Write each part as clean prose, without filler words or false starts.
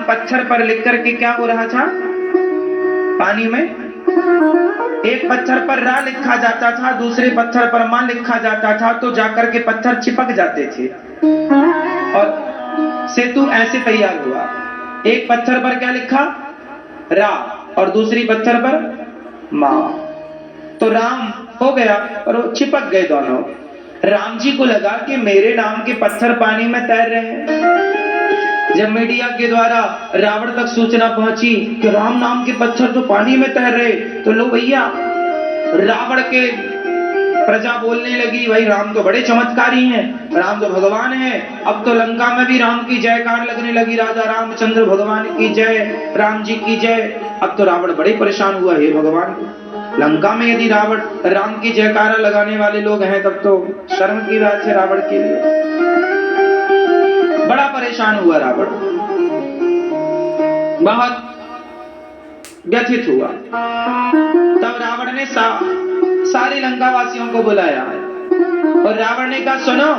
पत्थर पर लिख करके क्या हो रहा था पानी में? एक पत्थर पर रा लिखा जाता था, दूसरे पत्थर पर मां लिखा जाता था, तो जाकर के पत्थर चिपक जाते थे और सेतु ऐसे तैयार हुआ। एक पत्थर पर क्या लिखा? रा, और दूसरी पत्थर पर मां। तो राम हो गया और वो चिपक गए दोनों। राम जी को लगा कि मेरे नाम के पत्थर पानी में तैर रहे हैं। जब मीडिया के द्वारा रावण तक सूचना पहुंची कि राम नाम के पत्थर तो पानी में तैर रहे, तो लो भैया, रावण के प्रजा बोलने लगी, भाई राम तो बड़े चमत्कारी हैं, राम तो भगवान है। अब तो लंका में भी राम की जयकार लगने लगी, राजा रामचंद्र भगवान की जय, राम जी की जय। अब तो रावण बड़े परेशान हुआ, हे भगवान, लंका में यदि रावण राम की जयकारा लगाने वाले लोग हैं तब तो शर्म की बात है रावण के लिए। बड़ा परेशान हुआ रावण, बहुत व्यथित हुआ। तब रावण ने सारे लंका वासियों को बुलाया और रावण ने कहा, सुनो,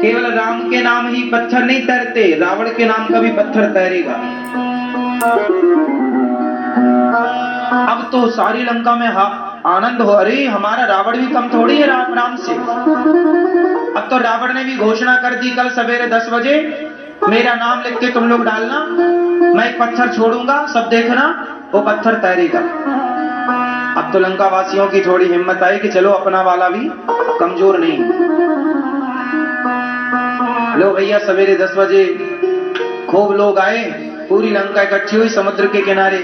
केवल राम के नाम ही पत्थर नहीं तैरते, रावण के नाम का भी पत्थर तैरेगा। अब तो सारी लंका में आनंद हो, अरे हमारा रावण भी कम थोड़ी है राम से। अब तो रावण ने भी घोषणा कर दी, कल सवेरे 10 बजे मेरा नाम लिख के तुम लोग डालना, मैं एक पत्थर छोड़ूंगा, सब देखना वो पत्थर तैरेगा। अब तो लंका वासियों की थोड़ी हिम्मत आई कि चलो अपना वाला भी कमजोर नहीं। लो भैया, सवेरे 10 बजे खूब लोग आए, पूरी लंका इकट्ठी हुई समुद्र के किनारे।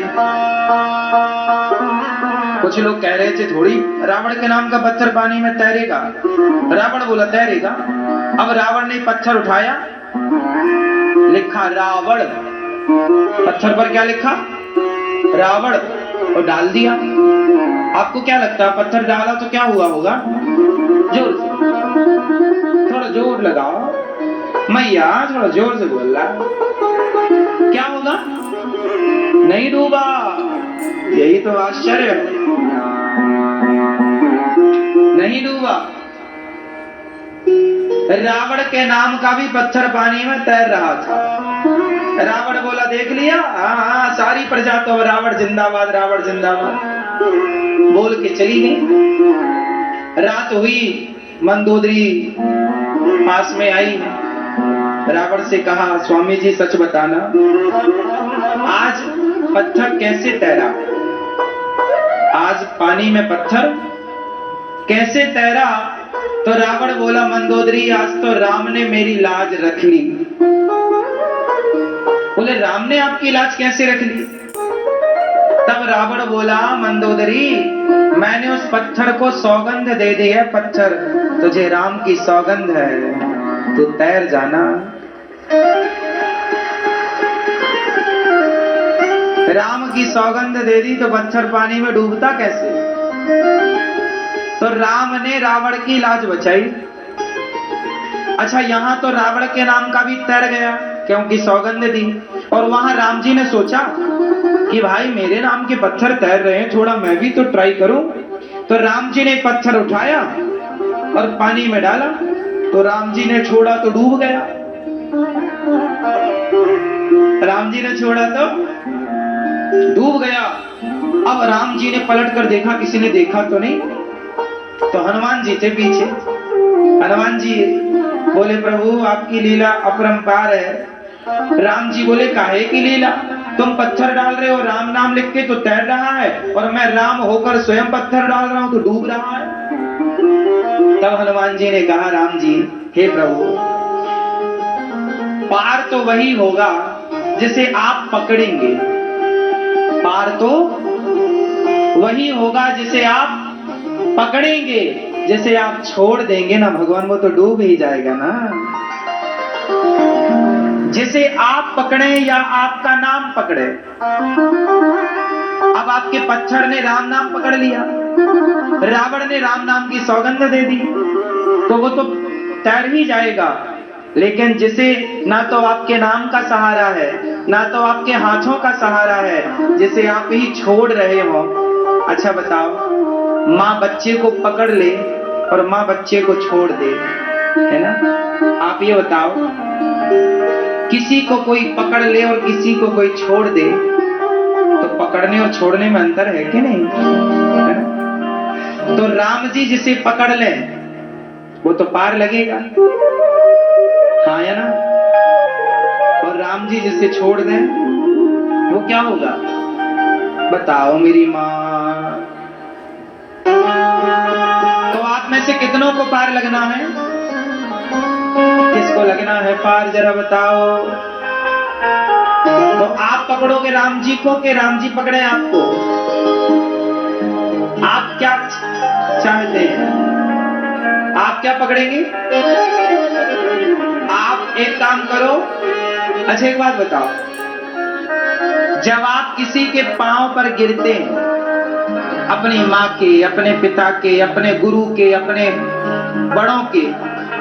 कुछ लोग कह रहे थे थोड़ी रावण के नाम का पत्थर पानी में तैरेगा। रावण बोला तैरेगा। अब रावण ने पत्थर उठाया, लिखा रावण, पत्थर पर क्या लिखा? रावण, और डाल दिया। आपको क्या लगता है पत्थर डाला तो क्या हुआ होगा? जोर से, थोड़ा जोर लगाओ मैया, थोड़ा जोर से बोल रहा, क्या होगा? नहीं डूबा। यही तो आश्चर्य है, नहीं डूबा। रावण के नाम का भी पत्थर पानी में तैर रहा था। रावण बोला, देख लिया, हाँ, सारी प्रजा तो रावण जिंदाबाद, रावण जिंदाबाद बोल के चली गई। रात हुई, मंदोदरी पास में आई, रावण से कहा, स्वामी जी सच बताना, आज पत्थर कैसे तैरा? आज पानी में पत्थर कैसे तैरा? तो रावण बोला, मंदोदरी, आज तो राम ने मेरी लाज रख ली। बोले, राम ने आपकी लाज कैसे रख ली? तब रावण बोला, मंदोदरी, मैंने उस पत्थर को सौगंध दे दी है, पत्थर तुझे राम की सौगंध है, तू तैर जाना। राम की सौगंध दे दी तो पत्थर पानी में डूबता कैसे? तो राम ने रावण की लाज बचाई। अच्छा, यहाँ तो रावण के नाम का भी तैर गया क्योंकि सौगंध दी, और वहां राम जी ने सोचा कि भाई मेरे नाम के पत्थर तैर रहे हैं, थोड़ा मैं भी तो ट्राई करूं। तो राम जी ने पत्थर उठाया और पानी में डाला, तो राम जी ने छोड़ा तो डूब गया। राम जी ने छोड़ा तो डूब गया। अब राम जी ने पलट कर देखा, किसी ने देखा तो नहीं, तो हनुमान जी थे पीछे। हनुमान जी बोले, प्रभु आपकी लीला अपरंपार है। राम जी बोले, काहे की लीला? तुम पत्थर डाल रहे हो, राम नाम लिख के तो तैर रहा है, और मैं राम होकर स्वयं पत्थर डाल रहा हूं तो डूब रहा है। तब हनुमान जी ने कहा, राम जी, हे प्रभु, पार तो वही होगा जिसे आप पकड़ेंगे, पार तो वही होगा जिसे आप पकड़ेंगे, जिसे आप छोड़ देंगे ना भगवान, वो तो डूब ही जाएगा ना। जिसे आप पकड़े या आपका नाम पकड़े। अब आपके पत्थर ने राम नाम पकड़ लिया, रावण ने राम नाम की सौगंध दे दी, तो वो तो तैर ही जाएगा। लेकिन जिसे ना तो आपके नाम का सहारा है, ना तो आपके हाथों का सहारा है, जिसे आप ही छोड़ रहे हो। अच्छा बताओ, माँ बच्चे को पकड़ ले और माँ बच्चे को छोड़ दे, है ना? आप ये बताओ किसी को कोई पकड़ ले और किसी को कोई छोड़ दे, तो पकड़ने और छोड़ने में अंतर है कि नहीं? है ना? तो राम जी जिसे पकड़ ले वो तो पार लगेगा, हाँ या ना? और राम जी जिसे छोड़ दें वो क्या होगा? बताओ मेरी माँ। तो आप में से कितनों को पार लगना है? किसको लगना है पार, जरा बताओ। तो आप पकड़ोगे राम जी को कि राम जी पकड़े आपको? आप क्या चाहते हैं? आप क्या पकड़ेंगे? आप एक काम करो, अच्छा एक बात बताओ, जब आप किसी के पांव पर गिरते हैं, अपनी माँ के, अपने पिता के, अपने गुरु के, अपने बड़ों के,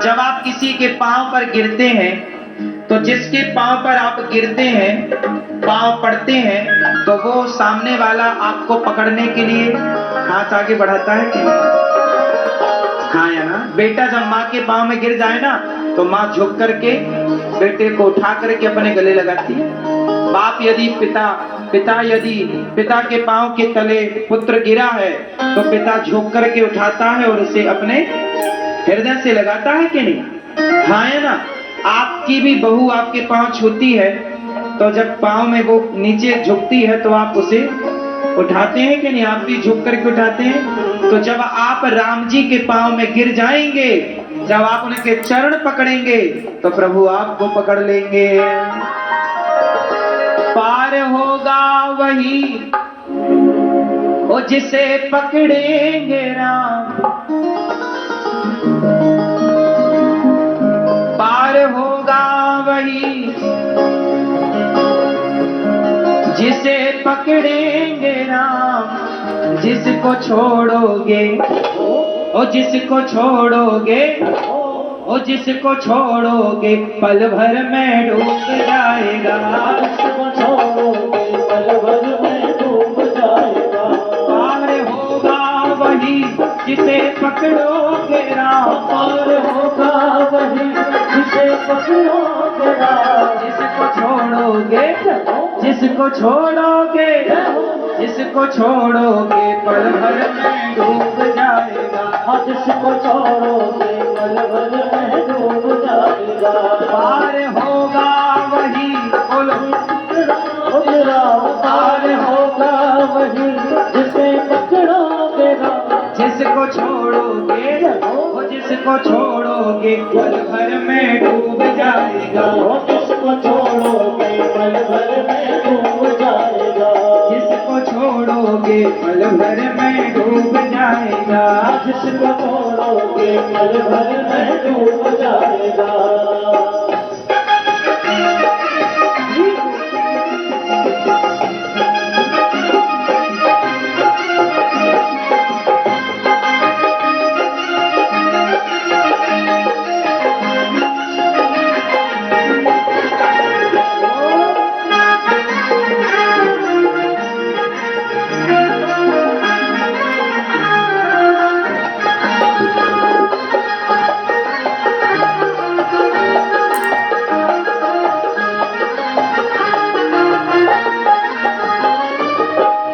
जब आप किसी के पांव पर गिरते हैं, तो जिसके पांव पर आप गिरते हैं, पांव पड़ते हैं, तो वो सामने वाला आपको पकड़ने के लिए हाथ आगे बढ़ाता है कि हाँ या ना? बेटा जब माँ के पांव में गिर जाए ना, तो माँ झुक करके बेटे को उठा करके अपने गले लगाती है। बाप यदि पिता के पांव के तले पुत्र गिरा है, तो पिता झुक करके उठाता है और उसे अपने हृदय से लगाता है कि नहीं? हाँ या ना? आपकी भी बहू आपके पांव छूती है, तो जब पांव में वो नीचे झुकती है तो आप उसे उठाते हैं कि नहीं? आप भी झुक करके उठाते हैं। तो जब आप राम जी के पांव में गिर जाएंगे, जब आप उनके चरण पकड़ेंगे, तो प्रभु आपको पकड़ लेंगे। पार होगा वही वो जिसे पकड़ेंगे राम, पार होगा वही जिसे पकड़ेंगे राम। जिसको छोड़ोगे ओ जिसको छोड़ोगे ओ जिसको छोड़ोगे पल भर में डूब जाएगा। जिसको छोड़ोगे पल भर में डूब जाएगा। पार होगा वही जिसे पकड़ोगे राम, पार होगा वही जिसे पकड़ोगे राम। जिसको छोड़ोगे जिसको छोड़ोगे जिसको छोड़ोगे पल भर में डूब जाएगा। जिसको छोड़ोगे पल भर में डूब जाएगा। पार होगा वही बोलो पार होगा वही जिसे पकड़ोगे जिसको छोड़ोगे वो जिसको छोड़ोगे पल भर में डूब जाएगा। जिसको छोड़ोगे पल भर में डूब जाएगा। जिसको छोड़ोगे पल भर में डूब जाएगा। जिसको छोड़ोगे पल भर में डूब जाएगा।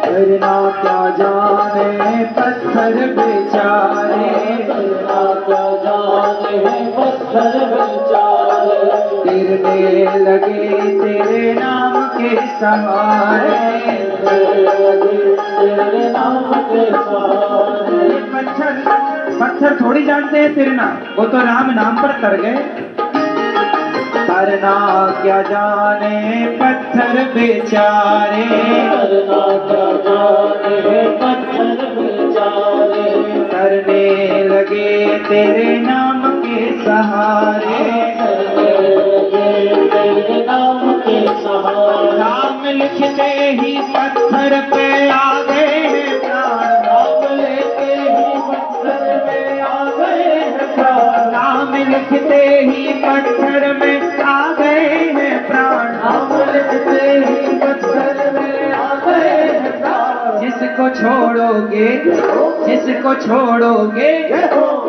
करना क्या जाने पत्थर बेचारे, करना क्या जाने पत्थर बेचारे। गिरने लगे तेरे नाम के सहारे, तेरे नाम के सहारे। पत्थर थोड़ी जानते हैं तिरना, वो तो राम नाम पर तर गए। करना क्या जाने पत्थर बेचारे, करना क्या जाने पत्थर बेचारे। करने लगे तेरे नाम के सहारे, तेरे नाम के सहारे। नाम लिखते ही पत्थर पे आ गए हैं प्राण, नाम लेते ही पत्थर पे आ गए हैं प्राण। नाम लिखते ही पत्थर में आ गए हैं प्राण, नाम लिखते ही पत्थर में आ गए हैं प्राण। जिसको छोड़ोगे जिसको छोड़ोगे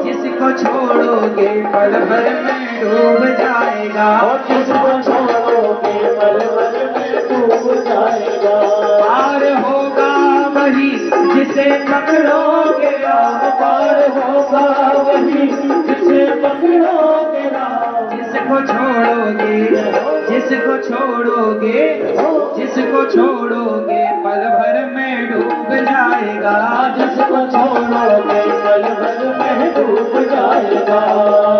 जिसको छोड़ोगे पल भर में डूब जाएगा। जिसको छोड़ोगे पल भर में डूब जाएगा। पार होगा वही जिसे पकड़ोगे राम, पार होगा वही जिसे पकड़ोगे राम। जिसको छोड़ोगे, जिसको छोड़ोगे, जिसको छोड़ोगे पल भर में डूब जाएगा। जिसको छोड़ोगे पल भर में डूब जाएगा।